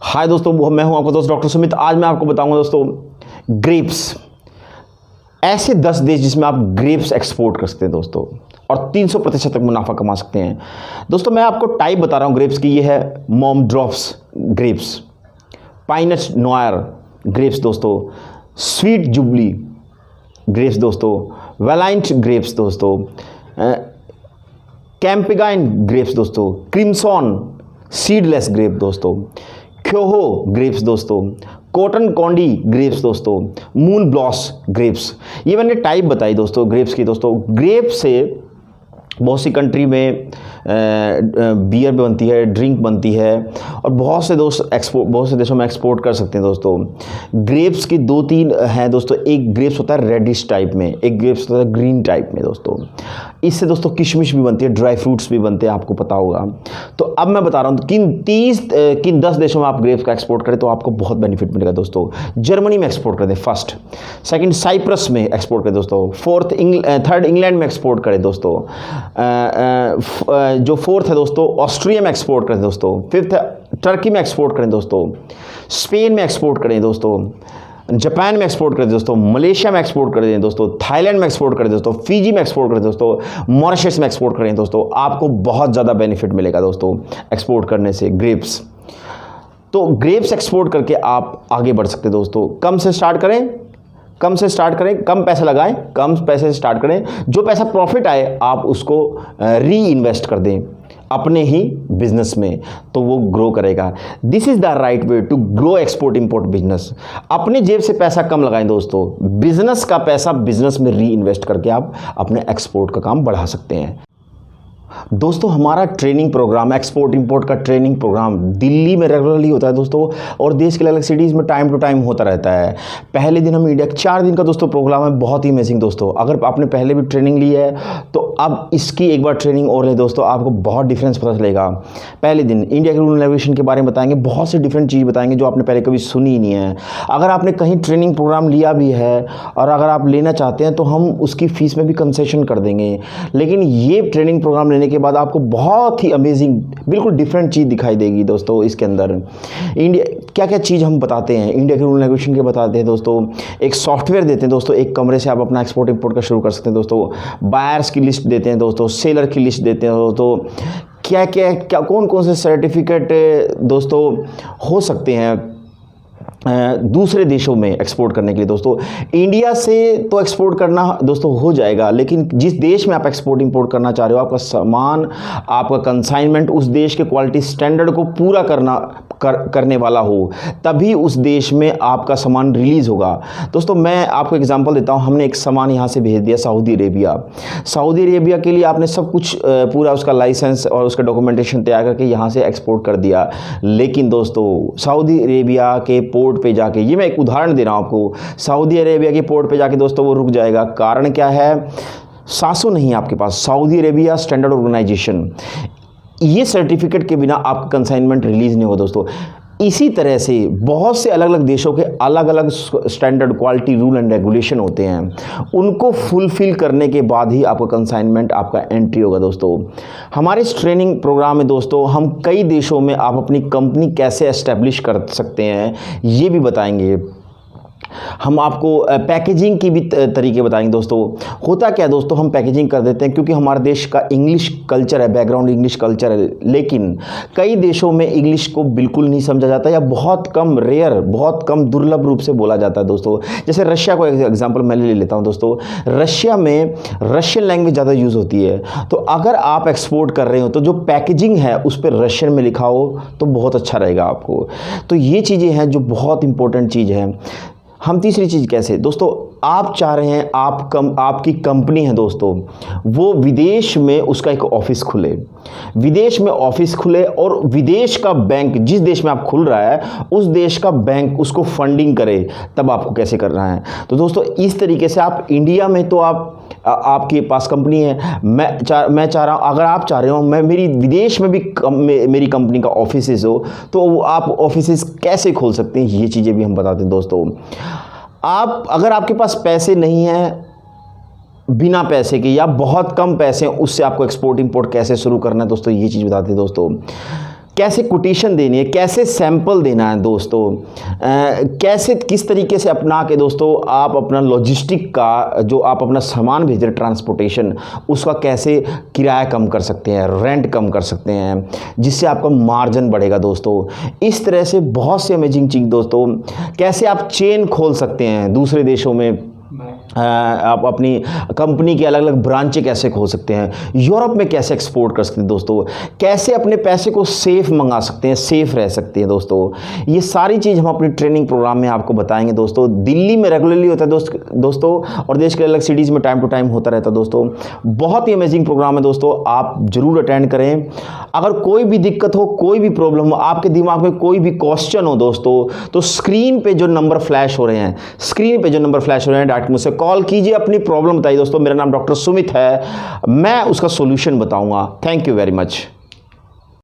हाय दोस्तों, मैं हूं आपका दोस्त डॉक्टर सुमित। आज मैं आपको बताऊंगा दोस्तों ग्रेप्स, ऐसे 10 देश जिसमें आप ग्रेप्स एक्सपोर्ट कर सकते हैं दोस्तों और 300% तक मुनाफा कमा सकते हैं। दोस्तों मैं आपको टाइप बता रहा हूं ग्रेप्स की। ये है mom drops grapes, pinot noir grapes दोस्तों, स्वीट जुबली ग्रेप्स दोस्तों, वैलाइंट ग्रेप्स दोस्तों, कैंपेगाइन ग्रेप्स दोस्तों, क्रिम्सन सीडलेस ग्रेप दोस्तों, क्योहो ग्रेप्स दोस्तों, कॉटन कॉन्डी ग्रेप्स दोस्तों, मून ब्लॉस ग्रेप्स। ये मैंने टाइप बताई दोस्तों ग्रेप्स की। दोस्तों ग्रेप से बहुत सी कंट्री में बियर बनती है, ड्रिंक बनती है और बहुत से देशों में एक्सपोर्ट कर सकते हैं दोस्तों। ग्रेप्स की 2-3 हैं दोस्तों। एक ग्रेप्स होता है रेडिश टाइप में, एक ग्रेप्स होता है ग्रीन टाइप में दोस्तों। इससे दोस्तों किशमिश भी बनती है, ड्राई फ्रूट्स भी बनते हैं, आपको पता होगा। तो अब मैं बता रहा हूँ किन 10 देशों में आप ग्रेप्स का एक्सपोर्ट करें तो आपको बहुत बेनिफिट मिलेगा दोस्तों। जर्मनी में एक्सपोर्ट कर दें फर्स्ट, सेकंड साइप्रस में एक्सपोर्ट करें दोस्तों, थर्ड इंग्लैंड में एक्सपोर्ट करें दोस्तों, जो फोर्थ है दोस्तों ऑस्ट्रिया में एक्सपोर्ट करें दोस्तों, फिफ्थ है टर्की में एक्सपोर्ट करें दोस्तों, स्पेन में एक्सपोर्ट करें दोस्तों, जापान में एक्सपोर्ट करें दोस्तों, मलेशिया में एक्सपोर्ट करें दोस्तों, थाईलैंड में एक्सपोर्ट करें दोस्तों, फिजी में एक्सपोर्ट करें दोस्तों, मॉरिशस में एक्सपोर्ट करें दोस्तों। आपको बहुत ज़्यादा बेनिफिट मिलेगा दोस्तों एक्सपोर्ट करने से ग्रेप्स। तो ग्रेप्स एक्सपोर्ट करके आप आगे बढ़ सकते हैं दोस्तों। कम से स्टार्ट करें, कम पैसे लगाएं, कम पैसे से स्टार्ट करें। जो पैसा प्रॉफिट आए आप उसको री इन्वेस्ट कर दें अपने ही बिजनेस में, तो वो ग्रो करेगा। This is the right way to grow export import business. अपने जेब से पैसा कम लगाएं दोस्तों, बिजनेस का पैसा बिजनेस में री इन्वेस्ट करके आप अपने एक्सपोर्ट का काम बढ़ा सकते हैं। दोस्तों हमारा ट्रेनिंग प्रोग्राम, एक्सपोर्ट इंपोर्ट का ट्रेनिंग प्रोग्राम दिल्ली में रेगुलरली होता है दोस्तों और देश के अलग अलग सिटीज़ में टाइम टू टाइम होता रहता है। पहले दिन हम इंडिया 4 दिन का दोस्तों प्रोग्राम है, बहुत ही अमेजिंग दोस्तों। अगर आपने पहले भी ट्रेनिंग ली है तो अब इसकी एक बार ट्रेनिंग और ले दोस्तों, आपको बहुत डिफरेंस पता चलेगा। पहले दिन इंडिया के रूल एंड रेगुलेशन के बारे में बताएंगे, बहुत से डिफरेंट चीज़ बताएंगे जो आपने पहले कभी सुनी ही नहीं है। अगर आपने कहीं ट्रेनिंग प्रोग्राम लिया भी है और अगर आप लेना चाहते हैं तो हम उसकी फ़ीस में भी कंसेशन कर देंगे। लेकिन ये ट्रेनिंग प्रोग्राम लेने के बाद आपको बहुत ही अमेजिंग, बिल्कुल डिफरेंट चीज़ दिखाई देगी दोस्तों। इसके अंदर इंडिया क्या क्या चीज़ हम बताते हैं, इंडिया के रूल रेगुलेशन के बताते हैं दोस्तों। एक सॉफ्टवेयर देते हैं दोस्तों, एक कमरे से आप अपना एक्सपोर्ट इंपोर्ट का शुरू कर सकते हैं दोस्तों। बायर्स की लिस्ट देते हैं दोस्तों, सेलर की लिस्ट देते हैं दोस्तों। क्या कौन कौन से सर्टिफिकेट दोस्तों हो सकते हैं दूसरे देशों में एक्सपोर्ट करने के लिए दोस्तों। इंडिया से तो एक्सपोर्ट करना दोस्तों हो जाएगा, लेकिन जिस देश में आप एक्सपोर्ट इंपोर्ट करना चाह रहे हो, आपका सामान, आपका कंसाइनमेंट उस देश के क्वालिटी स्टैंडर्ड को पूरा करने वाला हो, तभी उस देश में आपका सामान रिलीज़ होगा दोस्तों। मैं आपको एग्जांपल देता हूं। हमने एक सामान यहां से भेज दिया सऊदी अरेबिया के लिए आपने सब कुछ पूरा उसका लाइसेंस और उसका डॉक्यूमेंटेशन तैयार करके यहां से एक्सपोर्ट कर दिया। लेकिन दोस्तों सऊदी अरेबिया के पोर्ट पे जाके, ये मैं एक उदाहरण दे रहा हूं आपको, सऊदी अरेबिया के पोर्ट पे जाके दोस्तों वो रुक जाएगा। कारण क्या है? सासो नहीं है आपके पास, सऊदी अरेबिया स्टैंडर्ड ऑर्गेनाइजेशन, ये सर्टिफिकेट के बिना आपका कंसाइनमेंट रिलीज नहीं हो दोस्तों। इसी तरह से बहुत से अलग अलग देशों के अलग अलग standard quality rule and regulation होते हैं, उनको फुलफिल करने के बाद ही आपका कंसाइनमेंट, आपका एंट्री होगा दोस्तों। हमारे इस ट्रेनिंग प्रोग्राम में दोस्तों हम कई देशों में आप अपनी कंपनी कैसे एस्टेब्लिश कर सकते हैं ये भी बताएंगे। हम आपको पैकेजिंग की भी तरीके बताएंगे दोस्तों। होता क्या है दोस्तों, हम पैकेजिंग कर देते हैं क्योंकि हमारे देश का इंग्लिश कल्चर है, बैकग्राउंड इंग्लिश कल्चर है, लेकिन कई देशों में इंग्लिश को बिल्कुल नहीं समझा जाता या बहुत कम दुर्लभ रूप से बोला जाता है दोस्तों। जैसे रशिया को एग्जांपल मैं ले लेता हूं दोस्तों। रशिया में रशियन लैंग्वेज ज़्यादा यूज़ होती है, तो अगर आप एक्सपोर्ट कर रहे हो तो जो पैकेजिंग है उस पर रशियन में लिखा हो तो बहुत अच्छा रहेगा आपको। तो ये चीज़ें हैं जो बहुत इंपॉर्टेंट चीज़ है। हम तीसरी चीज़ कैसे दोस्तों, आप चाह रहे हैं आपकी कंपनी है दोस्तों, वो विदेश में उसका एक ऑफिस खुले, विदेश में ऑफिस खुले और विदेश का बैंक, जिस देश में आप खुल रहा है उस देश का बैंक उसको फंडिंग करे, तब आपको कैसे करना है। तो दोस्तों इस तरीके से आप इंडिया में तो आपके पास कंपनी है, मैं चाह रहा हूँ, अगर आप चाह रहे हो मेरी विदेश में भी मेरी कंपनी का ऑफिस हो, तो आप ऑफिस कैसे खोल सकते हैं, ये चीज़ें भी हम बताते हैं दोस्तों। अगर आपके पास पैसे नहीं हैं, बिना पैसे के या बहुत कम पैसे हैं, उससे आपको एक्सपोर्ट इंपोर्ट कैसे शुरू करना है दोस्तों, ये चीज़ बताते हैं दोस्तों। कैसे कोटेशन देनी है, कैसे सैंपल देना है दोस्तों, कैसे किस तरीके से अपना के दोस्तों आप अपना लॉजिस्टिक का जो आप अपना सामान भेज रहे हैं ट्रांसपोर्टेशन, उसका कैसे किराया कम कर सकते हैं, रेंट कम कर सकते हैं, जिससे आपका मार्जिन बढ़ेगा दोस्तों। इस तरह से बहुत से अमेजिंग चीज़ दोस्तों, कैसे आप चेन खोल सकते हैं दूसरे देशों में, आप अपनी कंपनी की अलग अलग ब्रांचें कैसे खोल सकते हैं, यूरोप में कैसे एक्सपोर्ट कर सकते हैं दोस्तों, कैसे अपने पैसे को सेफ मंगा सकते हैं, सेफ रह सकते हैं दोस्तों। ये सारी चीज़ हम अपनी ट्रेनिंग प्रोग्राम में आपको बताएंगे दोस्तों। दिल्ली में रेगुलरली होता है दोस्तों, और देश के अलग सिटीज़ में टाइम टू टाइम होता रहता है दोस्तों। बहुत ही अमेजिंग प्रोग्राम है दोस्तों, आप ज़रूर अटेंड करें। अगर कोई भी दिक्कत हो, कोई भी प्रॉब्लम हो, आपके दिमाग में कोई भी क्वेश्चन हो दोस्तों, तो स्क्रीन पे जो नंबर फ्लैश हो रहे हैं, डायरेक्ट मुझसे कॉल कीजिए, अपनी प्रॉब्लम बताइए दोस्तों। मेरा नाम डॉक्टर सुमित है, मैं उसका सॉल्यूशन बताऊंगा। Thank you very much.